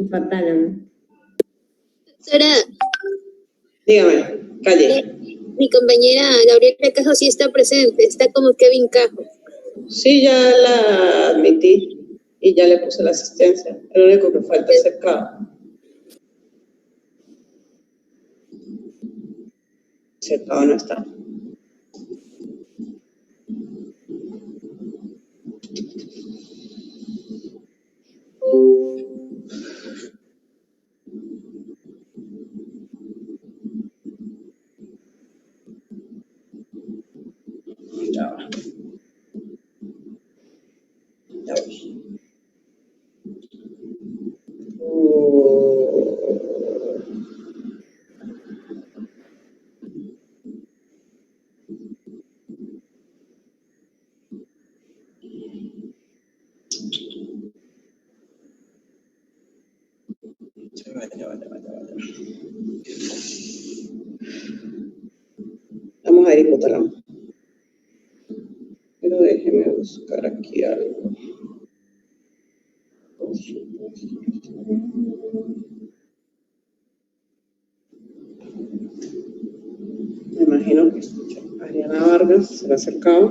Fatal, ¿no? Doctora, Dígame, calle. mi compañera Gabriela Cajo sí está presente, está como Kevin Cajo. Sí, ya la admití y ya le puse la asistencia. Lo único que falta es cercado. Cercado no está. Ya va. Ya voy. Ya va. Vamos a ir hipotálamo. Pero déjeme buscar aquí algo. Me imagino que Ariana Vargas se le ha acercado.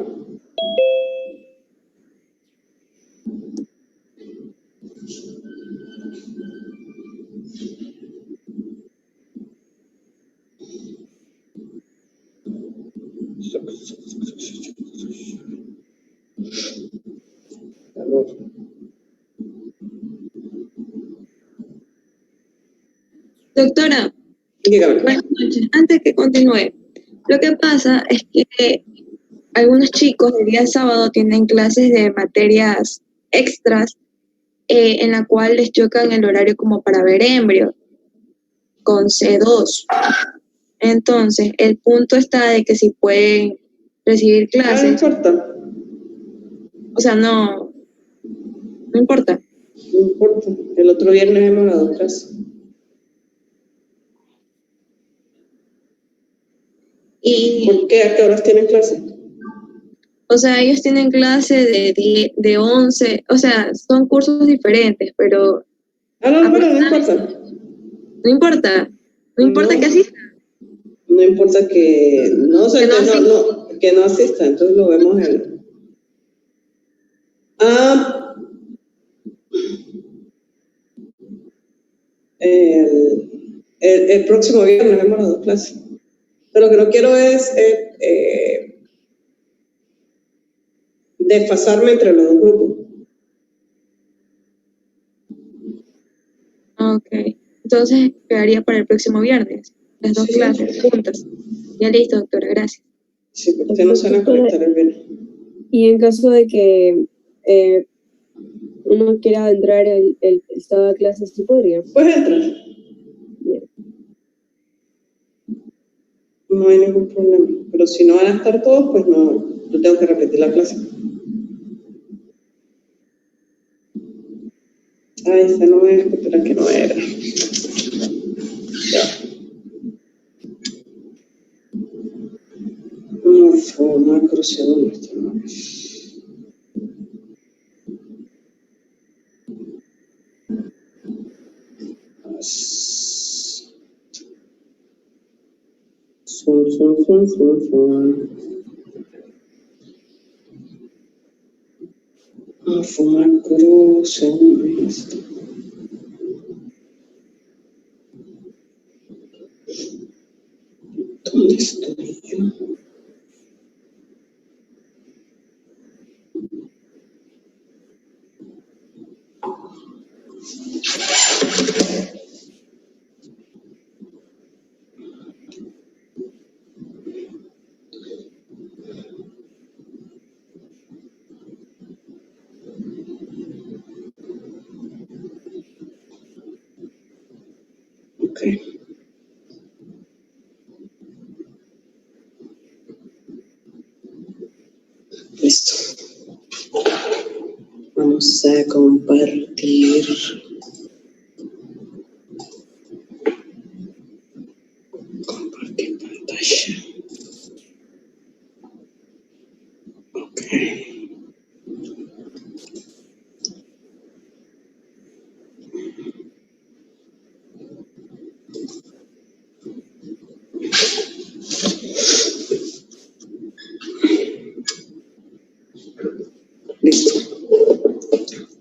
Doctora, Dígame. buenas noches. Antes que continúe, lo que pasa es que algunos chicos el día sábado tienen clases de materias extras en la cual les chocan el horario como para ver embrios con C2. Entonces, el punto está de que si pueden recibir No clases, importa. o sea, no importa. No importa. El otro viernes hemos dado clase. Y, ¿Por qué? ¿A qué horas tienen clase? o sea, ellos tienen clase de 11, o sea, son cursos diferentes, pero No, bueno, no importa. no importa. No importa No. que asistan. No importa que no, o sea, Que no que no asista, entonces lo vemos en... El próximo viernes hemos dado clase. Pero lo que no quiero es desfasarme entre los dos grupos. Ok. Entonces quedaría para el próximo viernes, las dos Sí. clases juntas. Ya listo, doctora, gracias. Sí, porque usted no se van a conectar el viernes. Y en caso de que uno quiera entrar el estado de clases, ¿sí podría? Pues entra. Bien. No hay ningún problema. Pero si no van a estar todos, pues no, yo tengo que repetir la clase. Ay, esta no es, espera que no era. Ya. Macro, segundo, esto no es. Macro, segundo esto. ¿Dónde estoy yo? Ok. Listo. Vamos a compartir. Compartir pantalla. Ok. Listo.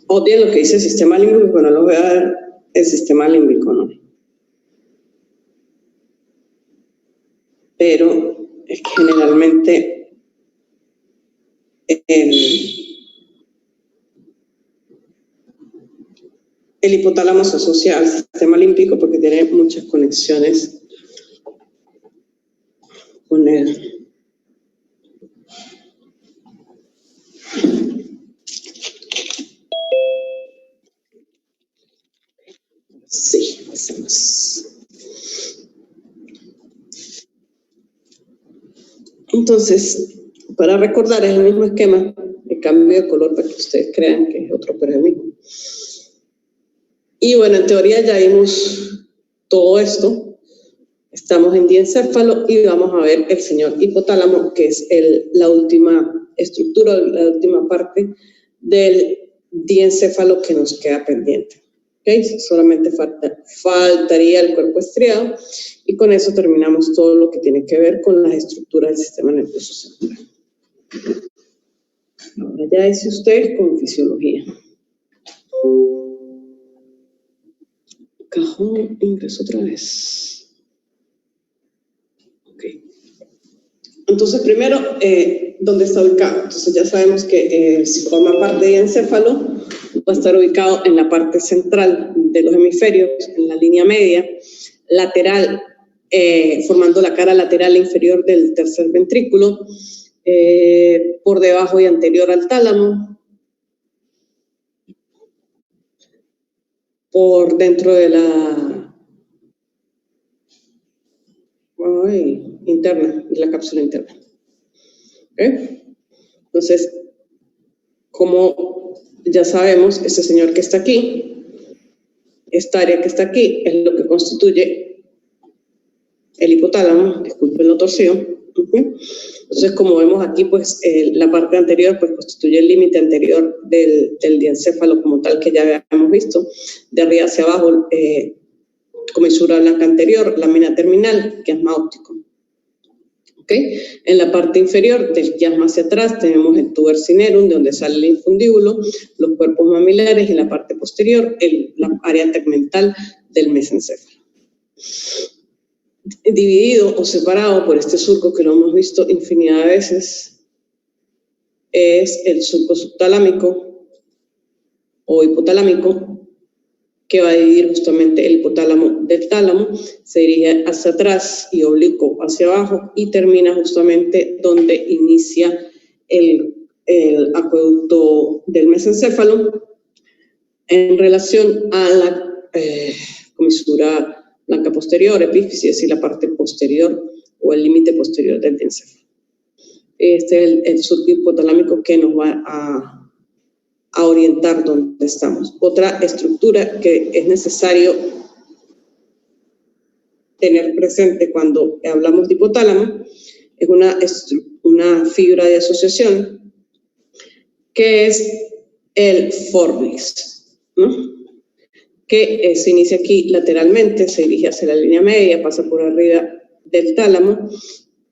Odien lo que dice el sistema límbico, pero no lo voy a ver el sistema límbico, ¿no? Pero es que generalmente el hipotálamo se asocia al sistema límbico porque tiene muchas conexiones con él. Sí, hacemos. Entonces, para recordar, es el mismo esquema, el cambio de color para que ustedes crean que es otro, pero es el mismo. Y bueno, en teoría ya vimos todo esto. Estamos en diencéfalo y vamos a ver el señor hipotálamo, que es la última estructura, la última parte del diencéfalo que nos queda pendiente. ¿Okay? Solamente faltaría el cuerpo estriado y con eso terminamos todo lo que tiene que ver con las estructuras del sistema nervioso central. Ahora ya dice usted con fisiología. Cajón, ingreso otra vez. Ok. Entonces, primero, ¿dónde está ubicado? Entonces, ya sabemos que si forma parte del encéfalo, va a estar ubicado en la parte central de los hemisferios, en la línea media, lateral, formando la cara lateral inferior del tercer ventrículo, por debajo y anterior al tálamo, por dentro de la interna, de la cápsula interna. ¿Okay? Entonces, como ya sabemos, este señor que está aquí, esta área que está aquí, es lo que constituye el hipotálamo, disculpen lo torcido. ¿Okay? Entonces, como vemos aquí, pues la parte anterior pues, constituye el límite anterior del diencéfalo como tal que ya habíamos visto, de arriba hacia abajo, comisura blanca anterior, lámina terminal, quiasma óptico. ¿Okay? En la parte inferior del quiasma hacia atrás tenemos el tuber cinerum, de donde sale el infundíbulo, los cuerpos mamilares, y en la parte posterior la área tegmental del mesencéfalo. Dividido o separado por este surco que lo hemos visto infinidad de veces, es el surco subtalámico o hipotalámico, que va a dividir justamente el hipotálamo del tálamo, se dirige hacia atrás y oblicuo hacia abajo y termina justamente donde inicia el acueducto del mesencéfalo en relación a la comisura blanca posterior, epífisis, es decir, la parte posterior o el límite posterior del diencéfalo. Este es el surco hipotalámico que nos va a orientar donde estamos. Otra estructura que es necesario tener presente cuando hablamos de hipotálamo es una fibra de asociación que es el fornix, ¿no? Que se inicia aquí lateralmente, se dirige hacia la línea media, pasa por arriba del tálamo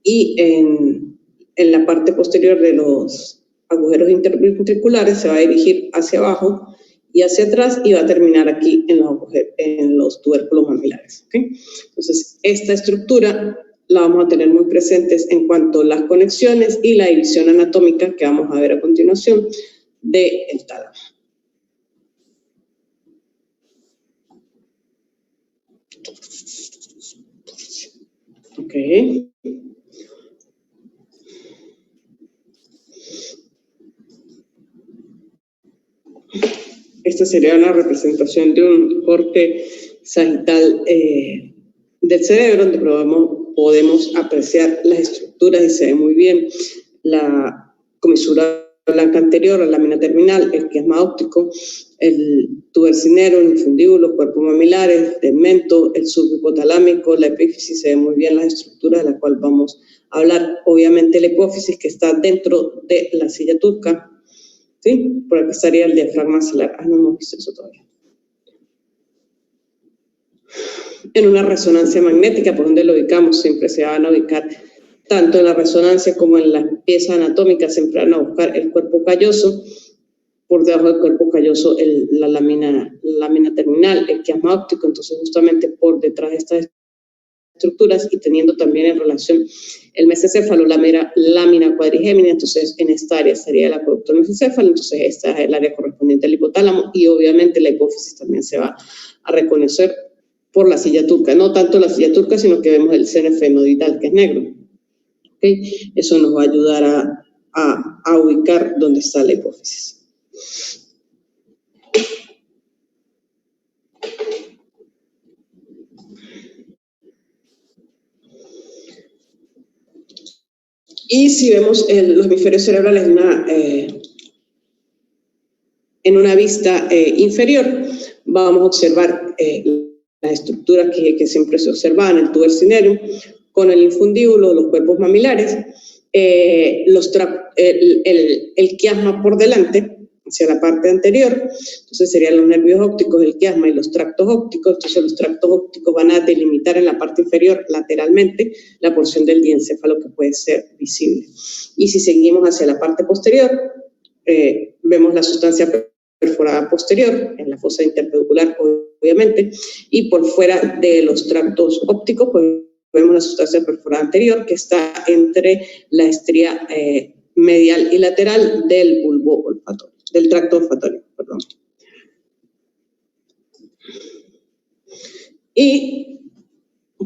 y en la parte posterior de los agujeros interventriculares se va a dirigir hacia abajo y hacia atrás y va a terminar aquí en los tubérculos mamilares. ¿Okay? Entonces, esta estructura la vamos a tener muy presentes en cuanto a las conexiones y la división anatómica que vamos a ver a continuación del tálamo. Okay. Esta sería una representación de un corte sagital del cerebro, donde podemos apreciar las estructuras y se ve muy bien la comisura blanca anterior, la lámina terminal, el quiasma óptico, el tuber cinerum, el infundíbulo, cuerpos mamilares, tegmento, el surco hipotalámico, la epífisis, se ven muy bien las estructuras de las cuales vamos a hablar. Obviamente la hipófisis, que está dentro de la silla turca, ¿sí? Por aquí estaría el diafragma axilar. No hemos visto eso todavía. En una resonancia magnética, por donde lo ubicamos, siempre se van a ubicar, tanto en la resonancia como en la pieza anatómica, siempre van a buscar el cuerpo calloso por debajo del cuerpo calloso la lámina terminal, el quiasma óptico. Entonces, justamente por detrás de estas estructuras y teniendo también en relación el mesencéfalo, lámina cuadrigémina, entonces en esta área sería el acueducto del mesencéfalo, entonces esta es el área correspondiente al hipotálamo y obviamente la hipófisis también se va a reconocer por la silla turca, no tanto la silla turca, sino que vemos el CNF nodal que es negro. ¿Okay? Eso nos va a ayudar a ubicar dónde está la hipófisis. Y si vemos los hemisferios cerebrales en una vista inferior, vamos a observar la estructura que siempre se observa en el tuber cinerum, con el infundíbulo, los cuerpos mamilares, el quiasma por delante, hacia la parte anterior, entonces serían los nervios ópticos, el quiasma y los tractos ópticos. Entonces los tractos ópticos van a delimitar en la parte inferior lateralmente la porción del diencéfalo que puede ser visible. Y si seguimos hacia la parte posterior, vemos la sustancia perforada posterior, en la fosa interpeducular obviamente, y por fuera de los tractos ópticos pues vemos la sustancia perforada anterior que está entre la estría medial y lateral del bulbo olfatorio, del tracto olfatorio, perdón. Y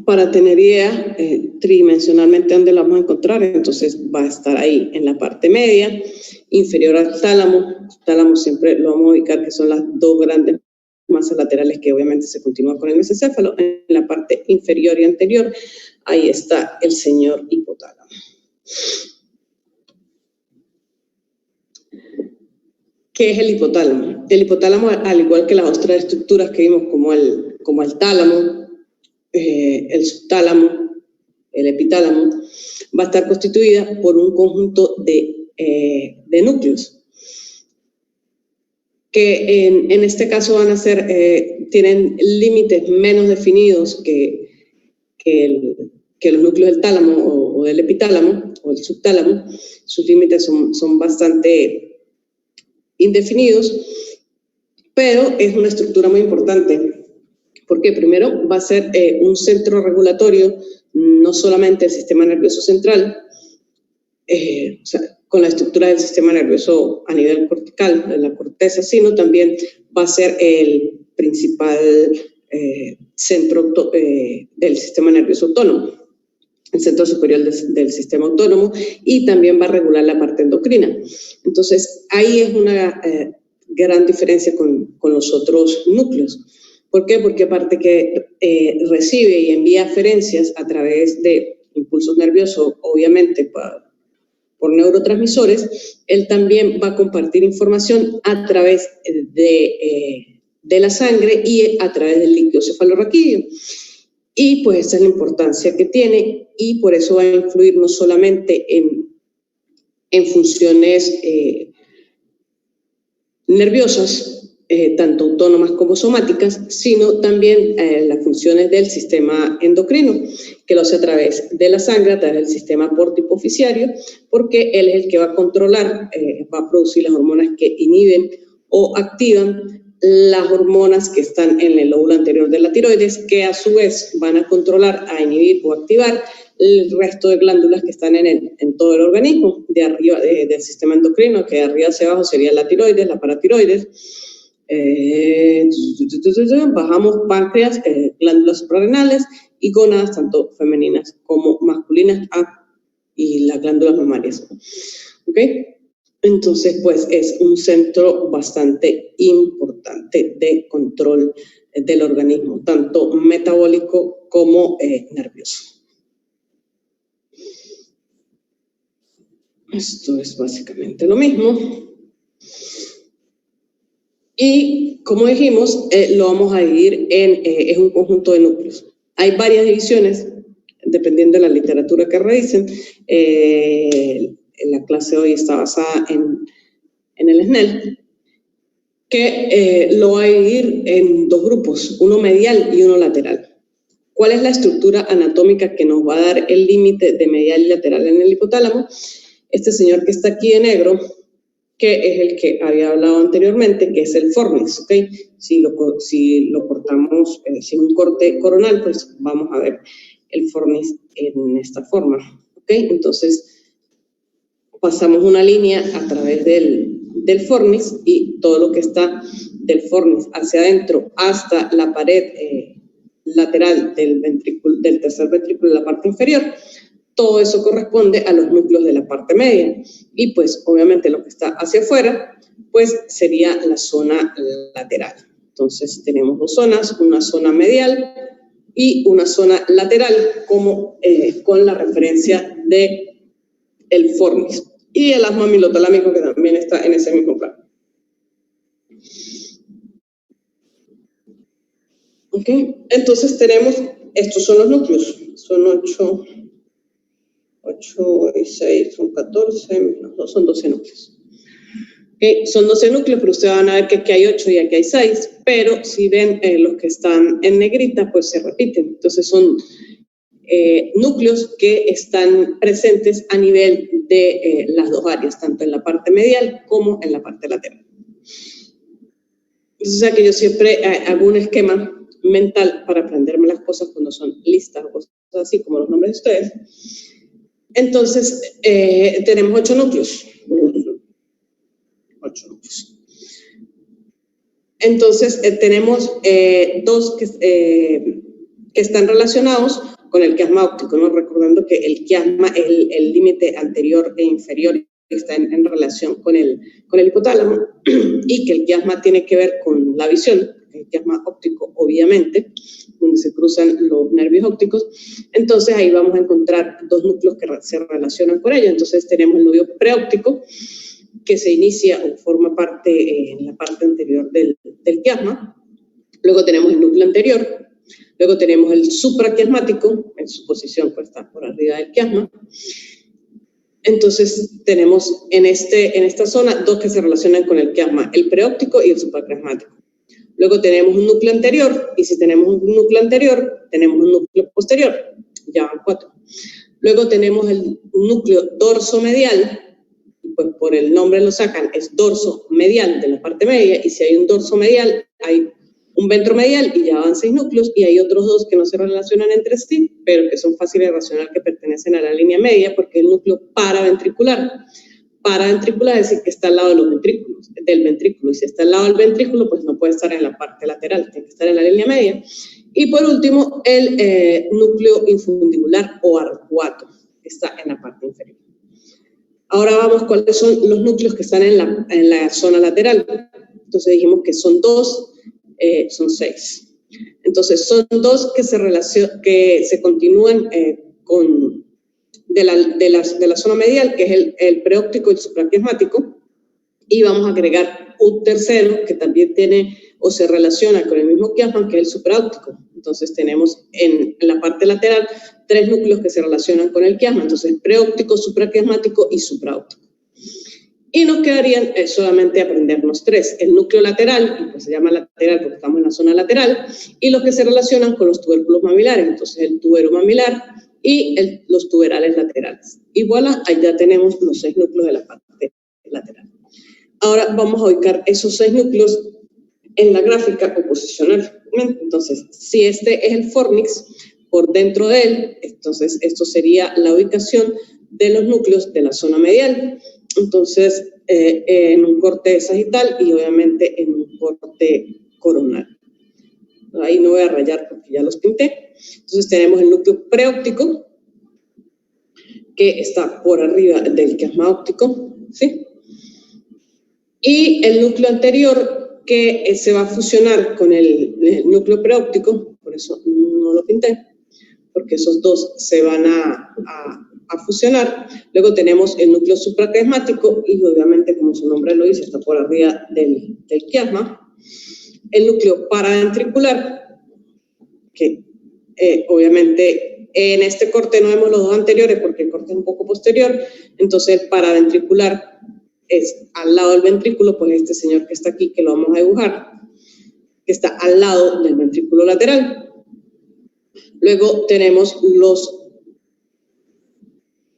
para tener idea tridimensionalmente dónde lo vamos a encontrar, entonces va a estar ahí en la parte media, inferior al tálamo. Tálamo siempre lo vamos a ubicar que son las dos grandes masas laterales que obviamente se continúa con el mesencéfalo. En la parte inferior y anterior, ahí está el señor hipotálamo. ¿Qué es el hipotálamo? El hipotálamo, al igual que las otras estructuras que vimos como el tálamo, el subtálamo, el epitálamo, va a estar constituida por un conjunto de núcleos que en este caso van a ser, tienen límites menos definidos que los núcleos del tálamo o del epitálamo o del subtálamo. Sus límites son bastante indefinidos, pero es una estructura muy importante, porque primero va a ser un centro regulatorio, no solamente del sistema nervioso central, o sea, con la estructura del sistema nervioso a nivel cortical, de la corteza, sino también va a ser el principal centro del sistema nervioso autónomo, el centro superior del sistema autónomo, y también va a regular la parte endocrina. Entonces, ahí es una gran diferencia con los otros núcleos. ¿Por qué? Porque aparte que recibe y envía aferencias a través de impulsos nerviosos, obviamente por neurotransmisores, él también va a compartir información a través de la sangre y a través del líquido cefalorraquídeo. Y pues esa es la importancia que tiene, y por eso va a influir no solamente en funciones nerviosas, tanto autónomas como somáticas, sino también las funciones del sistema endocrino, que lo hace a través de la sangre, a través del sistema portohipofisiario, porque él es el que va a controlar, va a producir las hormonas que inhiben o activan las hormonas que están en el lóbulo anterior de la tiroides, que a su vez van a controlar, a inhibir o activar el resto de glándulas que están en todo el organismo, de arriba del sistema endocrino, que de arriba hacia abajo sería la tiroides, la paratiroides. Bajamos páncreas, glándulas suprarrenales y gónadas, tanto femeninas como masculinas, y las glándulas mamarias. ¿Ok? Entonces, pues es un centro bastante importante de control del organismo, tanto metabólico como nervioso. Esto es básicamente lo mismo. Y como dijimos, lo vamos a dividir es un conjunto de núcleos. Hay varias divisiones, dependiendo de la literatura que revisen. La clase de hoy está basada en el SNEL, que lo va a dividir en dos grupos, uno medial y uno lateral. ¿Cuál es la estructura anatómica que nos va a dar el límite de medial y lateral en el hipotálamo? Este señor que está aquí de negro que es el que había hablado anteriormente, que es el fornix, ¿ok? Si lo cortamos sin un corte coronal, pues vamos a ver el fornix en esta forma, ¿ok? Entonces, pasamos una línea a través del fornix y todo lo que está del fornix hacia adentro hasta la pared lateral del tercer ventrículo de la parte inferior, todo eso corresponde a los núcleos de la parte media. Y pues obviamente lo que está hacia afuera, pues sería la zona lateral. Entonces tenemos dos zonas, una zona medial y una zona lateral, como con la referencia de el fornix. Y el asma amilotalámico, que también está en ese mismo plano. ¿Ok? Entonces tenemos, estos son los núcleos, son 8 y 6, son 14, menos 2, son 12 núcleos. ¿Okay? Son 12 núcleos, pero ustedes van a ver que aquí hay 8 y aquí hay 6, pero si ven los que están en negrita, pues se repiten. Entonces son núcleos que están presentes a nivel de las dos áreas, tanto en la parte medial como en la parte lateral. Entonces, o sea que yo siempre hago un esquema mental para aprenderme las cosas cuando son listas o cosas así como los nombres de ustedes. Entonces, tenemos 8 núcleos. 8 núcleos. Entonces, tenemos dos que están relacionados con el quiasma óptico, ¿no? Recordando que el quiasma es el límite anterior e inferior que está en relación con el hipotálamo y que el quiasma tiene que ver con la visión, el quiasma óptico, obviamente, donde se cruzan los nervios ópticos. Entonces, ahí vamos a encontrar dos núcleos que se relacionan con ello. Entonces, tenemos el nervio preóptico, que se inicia o forma parte en la parte anterior del quiasma. Luego tenemos el núcleo anterior. Luego tenemos el supraquiasmático, en su posición pues está por arriba del quiasma. Entonces tenemos en esta zona dos que se relacionan con el quiasma, el preóptico y el supraquiasmático. Luego tenemos un núcleo anterior, y si tenemos un núcleo anterior, tenemos un núcleo posterior, ya van 4. Luego tenemos el núcleo dorsomedial, pues por el nombre lo sacan, es dorso medial de la parte media, y si hay un dorso medial, hay un ventromedial y ya van 6 núcleos, y hay otros 2 que no se relacionan entre sí, pero que son fáciles de relacionar, que pertenecen a la línea media, porque el núcleo paraventricular. Paraventricular es decir que está al lado de los ventrículos, del ventrículo, y si está al lado del ventrículo, pues no puede estar en la parte lateral, tiene que estar en la línea media. Y por último, el núcleo infundibular o arcuato, que está en la parte inferior. Ahora vamos, ¿cuáles son los núcleos que están en la zona lateral? Entonces dijimos que son 2, son 6. Entonces son 2 que se continúan de la zona medial, que es el preóptico y el supraquiasmático, y vamos a agregar un tercero que también tiene o se relaciona con el mismo quiasma, que es el supraóptico. Entonces tenemos en la parte lateral 3 núcleos que se relacionan con el quiasma, entonces preóptico, supraquiasmático y supraóptico. Y nos quedarían solamente aprendernos 3, el núcleo lateral, y pues se llama lateral porque estamos en la zona lateral, y los que se relacionan con los tubérculos mamilares, entonces el tubero mamilar y los tuberales laterales. Y voilà, ahí ya tenemos los 6 núcleos de la parte lateral. Ahora vamos a ubicar esos 6 núcleos en la gráfica o posicionalmente. Entonces, si este es el fornix, por dentro de él, entonces esto sería la ubicación de los núcleos de la zona medial. Entonces, en un corte sagital y obviamente en un corte coronal. Ahí no voy a rayar porque ya los pinté. Entonces tenemos el núcleo preóptico, que está por arriba del quiasma óptico, ¿sí? Y el núcleo anterior, que se va a fusionar con el núcleo preóptico, por eso no lo pinté, porque esos dos se van a fusionar. Luego tenemos el núcleo supraquiasmático, y obviamente, como su nombre lo dice, está por arriba del quiasma. El núcleo paraventricular, que obviamente en este corte no vemos los dos anteriores porque el corte es un poco posterior, entonces el paraventricular es al lado del ventrículo, pues este señor que está aquí, que lo vamos a dibujar, que está al lado del ventrículo lateral. Luego tenemos los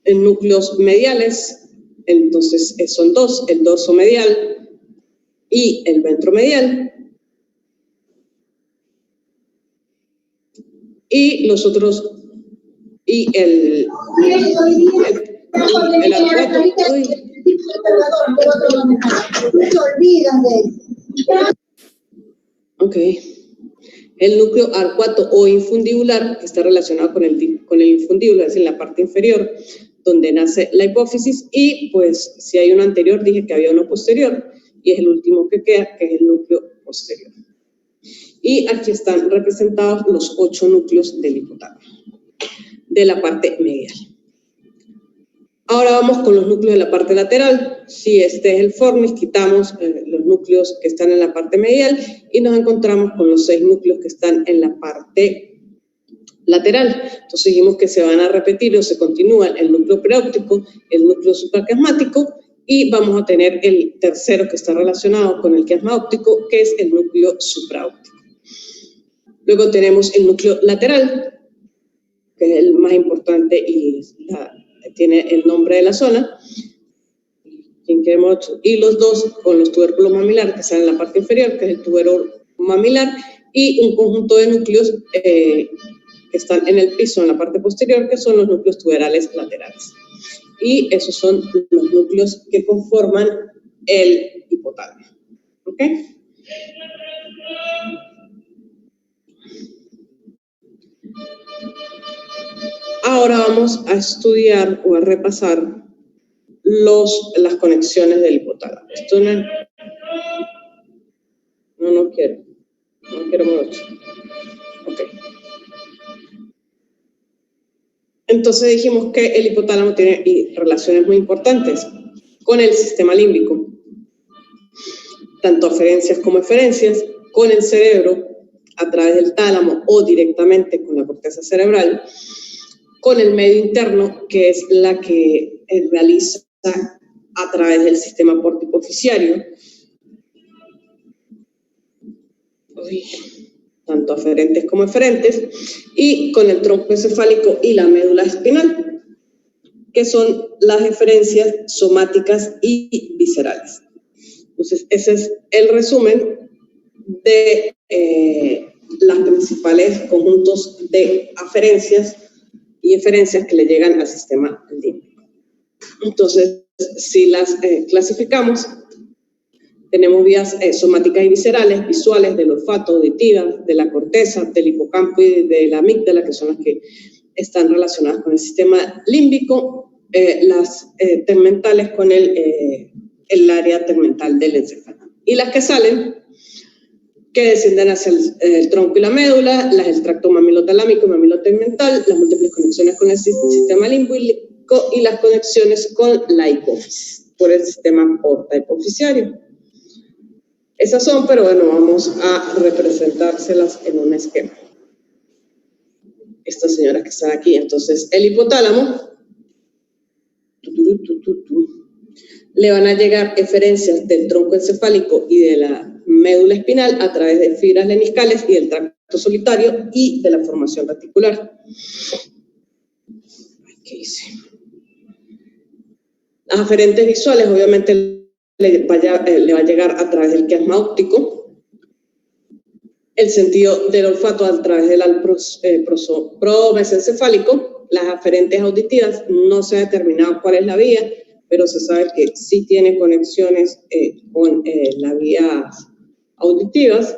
núcleos mediales, Entonces son dos, el dorso medial y el ventromedial. Y los otros, y el arcuato. Ok. El núcleo arcuato o infundibular, que está relacionado con el infundíbulo, es en la parte inferior, donde nace la hipófisis, y pues si hay uno anterior, dije que había uno posterior, y es el último que queda, que es el núcleo posterior. Y aquí están representados los 8 núcleos del hipotálamo, de la parte medial. Ahora vamos con los núcleos de la parte lateral. Si este es el fornix, quitamos los núcleos que están en la parte medial y nos encontramos con los 6 núcleos que están en la parte lateral. Entonces dijimos que se van a repetir o se continúan el núcleo preóptico, el núcleo supraquiasmático, y vamos a tener el tercero que está relacionado con el quiasma óptico, que es el núcleo supraóptico. Luego tenemos el núcleo lateral, que es el más importante y tiene el nombre de la zona, y los dos con los tubérculos mamilares que están en la parte inferior, que es el tubero mamilar, y un conjunto de núcleos que están en el piso, en la parte posterior, que son los núcleos tuberales laterales. Y esos son los núcleos que conforman el hipotálamo. ¿Ok? Ahora vamos a estudiar o a repasar las conexiones del hipotálamo. Esto no quiero. No quiero mucho. Ok. Entonces dijimos que el hipotálamo tiene relaciones muy importantes con el sistema límbico, tanto aferencias como eferencias, con el cerebro a través del tálamo o directamente con la corteza cerebral, con el medio interno, que es la que realiza a través del sistema portipofisiario, tanto aferentes como eferentes, y con el tronco encefálico y la médula espinal, que son las eferencias somáticas y viscerales. Entonces, ese es el resumen de las principales conjuntos de aferencias y eferencias que le llegan al sistema límbico. Entonces, si las clasificamos, tenemos vías somáticas y viscerales, visuales, del olfato, auditivas, de la corteza, del hipocampo y de la amígdala, que son las que están relacionadas con el sistema límbico, las tegmentales con el área tegmental del encéfalo. Y las que salen, que descienden hacia el tronco y la médula, las del tracto mamilotalámico y mamilotegmental, las múltiples conexiones con el sistema límbico y las conexiones con la hipófisis, por el sistema porta-hipofisiario. Esas son, pero bueno, vamos a representárselas en un esquema. Esta señora que está aquí, entonces el hipotálamo, le van a llegar eferencias del tronco encefálico y de la médula espinal a través de fibras leniscales y del tracto solitario y de la formación reticular. ¿Qué hice? Las aferentes visuales, obviamente, le va a llegar a través del quiasma óptico, el sentido del olfato a través del promesencefálico, las aferentes auditivas, no se ha determinado cuál es la vía, pero se sabe que sí tiene conexiones con las vías auditivas,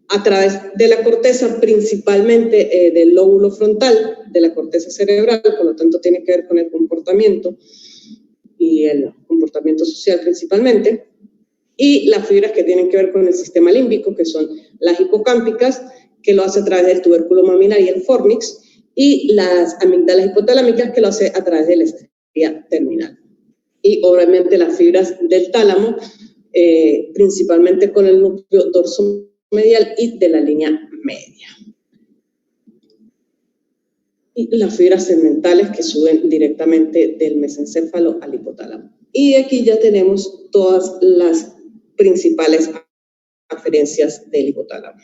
a través de la corteza, principalmente del lóbulo frontal de la corteza cerebral, por lo tanto tiene que ver con el comportamiento y el comportamiento social principalmente, y las fibras que tienen que ver con el sistema límbico, que son las hipocámpicas, que lo hace a través del tubérculo mamilar y el fornix, y las amígdalas hipotalámicas, que lo hace a través de la estría terminal. Y obviamente las fibras del tálamo, principalmente con el núcleo dorsomedial y de la línea media. Y las fibras segmentales que suben directamente del mesencéfalo al hipotálamo. Y aquí ya tenemos todas las principales aferencias del hipotálamo.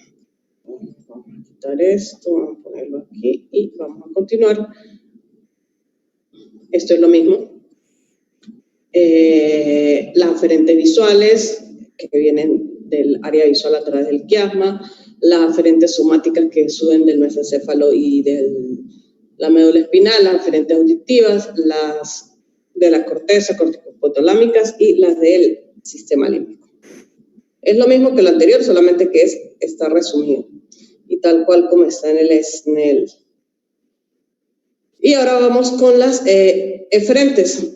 Vamos a quitar esto, vamos a ponerlo aquí y vamos a continuar esto es lo mismo. Las aferentes visuales, que vienen del área visual a través del quiasma, las aferentes somáticas que suben del mesencéfalo y de la médula espinal, las aferentes auditivas, las de la corteza, corticohipotalámicas y las del sistema límbico. Es lo mismo que lo anterior, solamente que está resumido y tal cual como está en el SNEL. Y ahora vamos con las eferentes.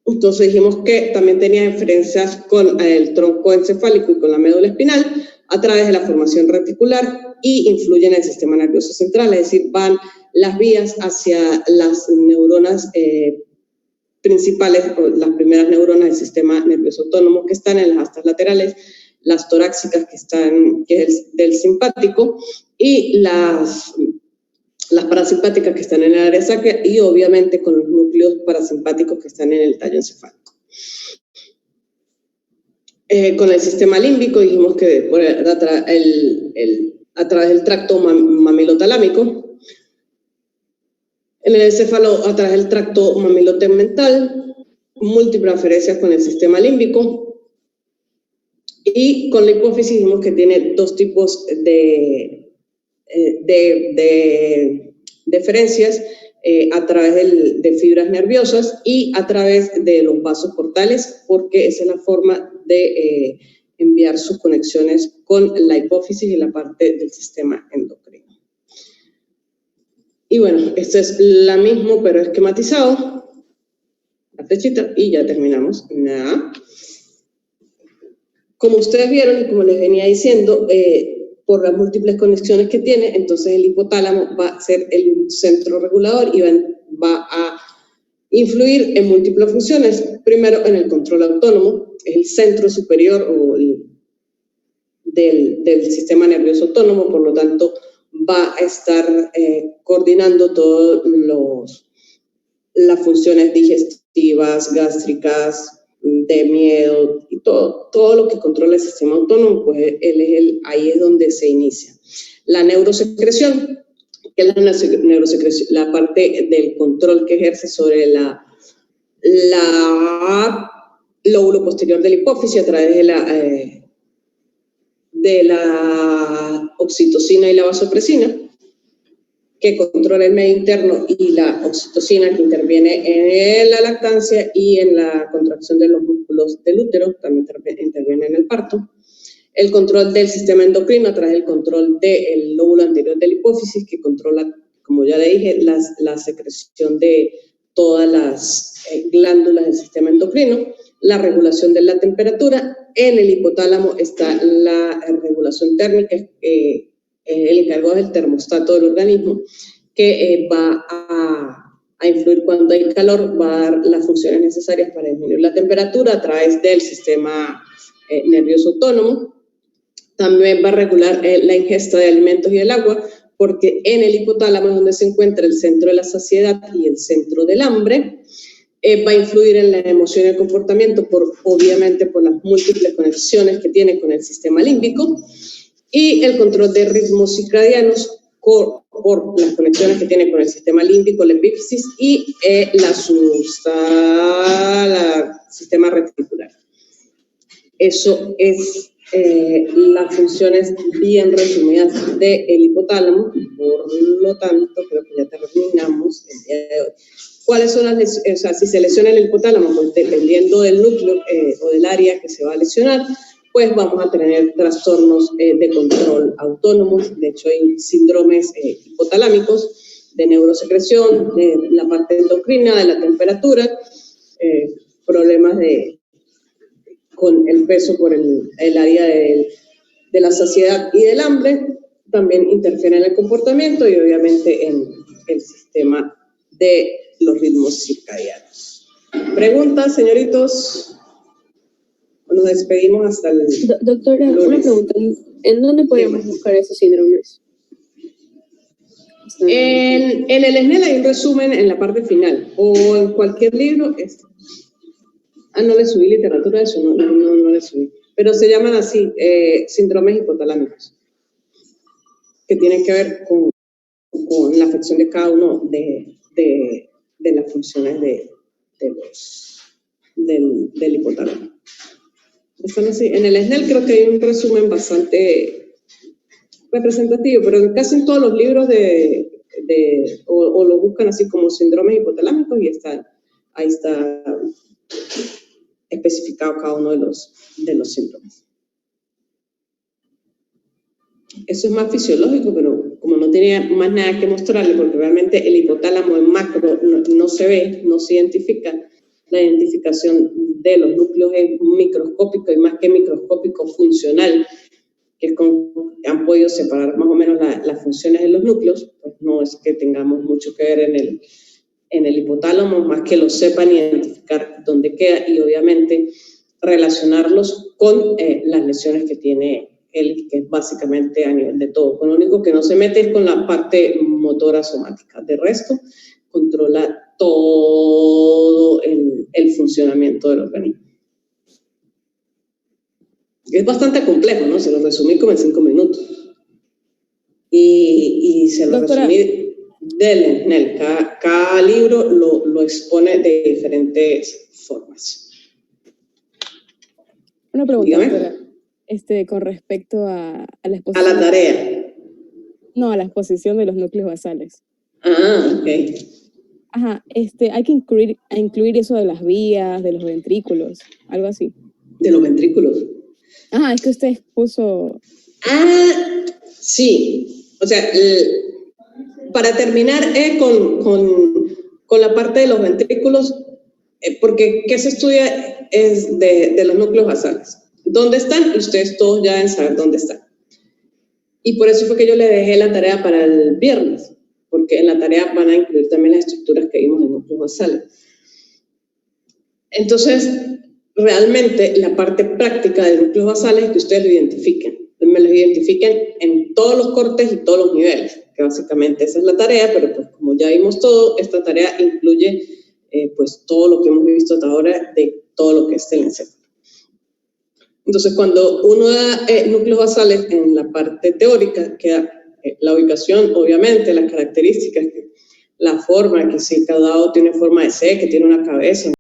Entonces dijimos que también tenía eferencias con el tronco encefálico y con la médula espinal a través de la formación reticular y influyen en el sistema nervioso central, es decir, van las vías hacia las neuronas principales, las primeras neuronas del sistema nervioso autónomo que están en las astas laterales, las torácicas que es del simpático y las parasimpáticas que están en el área sacra y obviamente con los núcleos parasimpáticos que están en el tallo encefálico. Con el sistema límbico dijimos que a través del tracto mamilotalámico, en el encéfalo a través del tracto mamilotegmental, múltiples aferencias con el sistema límbico y con la hipófisis dijimos que tiene dos tipos de deferencias a través de fibras nerviosas y a través de los vasos portales, porque esa es la forma de enviar sus conexiones con la hipófisis y la parte del sistema endocrino. Y bueno, esto es la mismo, pero esquematizado. La flechita y ya terminamos. Nada. Como ustedes vieron y como les venía diciendo, por las múltiples conexiones que tiene, entonces el hipotálamo va a ser el centro regulador y va a influir en múltiples funciones. Primero, en el control autónomo, es el centro superior del sistema nervioso autónomo, por lo tanto, va a estar coordinando todas las funciones digestivas, gástricas, de miedo y todo lo que controla el sistema autónomo, pues ahí es donde se inicia. La neurosecreción, que es la parte del control que ejerce sobre la lóbulo posterior de la hipófisis a través de la oxitocina y la vasopresina, que controla el medio interno, y la oxitocina que interviene en la lactancia y en la contracción de los músculos del útero, también interviene en el parto. El control del sistema endocrino a través del control del lóbulo anterior de la hipófisis, que controla, como ya le dije, la secreción de todas las glándulas del sistema endocrino, la regulación de la temperatura. En el hipotálamo está la regulación térmica, el encargado del termostato del organismo, que va a influir cuando hay calor, va a dar las funciones necesarias para disminuir la temperatura a través del sistema nervioso autónomo. También va a regular la ingesta de alimentos y el agua, porque en el hipotálamo es donde se encuentra el centro de la saciedad y el centro del hambre. Va a influir en la emoción y el comportamiento, obviamente por las múltiples conexiones que tiene con el sistema límbico, y el control de ritmos circadianos por las conexiones que tiene con el sistema límbico, la epífisis y el sistema reticular. Eso es las funciones bien resumidas del hipotálamo. Por lo tanto, creo que ya terminamos el día de hoy. ¿Cuáles son si se lesiona el hipotálamo? Pues dependiendo del núcleo o del área que se va a lesionar, pues vamos a tener trastornos de control autónomos. De hecho, hay síndromes hipotalámicos de neurosecreción, de la parte endocrina, de la temperatura, problemas con el peso por el área de la saciedad y del hambre, también interfiere en el comportamiento y obviamente en el sistema de los ritmos circadianos. ¿Preguntas, señoritos? Nos despedimos hasta el Doctora, lunes. una pregunta. ¿En dónde podemos buscar esos síndromes? En el SNEL hay un resumen en la parte final, o en cualquier libro. No le subí literatura de eso, no le subí. Pero se llaman así, síndromes hipotalámicos, que tienen que ver con la afección de cada uno de de las funciones del hipotálamo. Están así. En el SNEL creo que hay un resumen bastante representativo, pero en casi en todos los libros o lo buscan así como síndromes hipotalámicos y ahí está especificado cada uno de los síndromes. Eso es más fisiológico, pero como no tenía más nada que mostrarle, porque realmente el hipotálamo en macro no se ve, no se identifica, la identificación de los núcleos es microscópico y más que microscópico funcional, que es han podido separar más o menos las funciones de los núcleos, pues no es que tengamos mucho que ver en el hipotálamo, más que lo sepan identificar dónde queda y obviamente relacionarlos con las lesiones que tiene él, que es básicamente a nivel de todo. Con lo único que no se mete es con la parte motora somática. De resto, controla todo el funcionamiento del organismo. Es bastante complejo, ¿no? Se lo resumí como en 5 minutos. Y se lo Doctora, resumí del SNEL. Cada libro lo expone de diferentes formas. una pregunta, Dígame. doctora. Con respecto a la A exposición. la tarea. No, a la exposición de los núcleos basales. Ah, ok. Ajá, hay que incluir eso de las vías, de los ventrículos, algo así. De los ventrículos. Ajá, es que usted expuso. Ah, sí. O sea, para terminar con la parte de los ventrículos, porque ¿qué se estudia? Es de los núcleos basales. ¿Dónde están? Y ustedes todos ya deben saber dónde están. Y por eso fue que yo le dejé la tarea para el viernes, porque en la tarea van a incluir también las estructuras que vimos en núcleos basales. Entonces, realmente la parte práctica de núcleos basales es que ustedes lo identifiquen. Me los identifiquen en todos los cortes y todos los niveles, que básicamente esa es la tarea, pero pues como ya vimos todo, esta tarea incluye pues todo lo que hemos visto hasta ahora de todo lo que es el encéfalo. Entonces, cuando uno da núcleos basales en la parte teórica, queda la ubicación, obviamente, las características, la forma, que si cada dado tiene forma de C, que tiene una cabeza,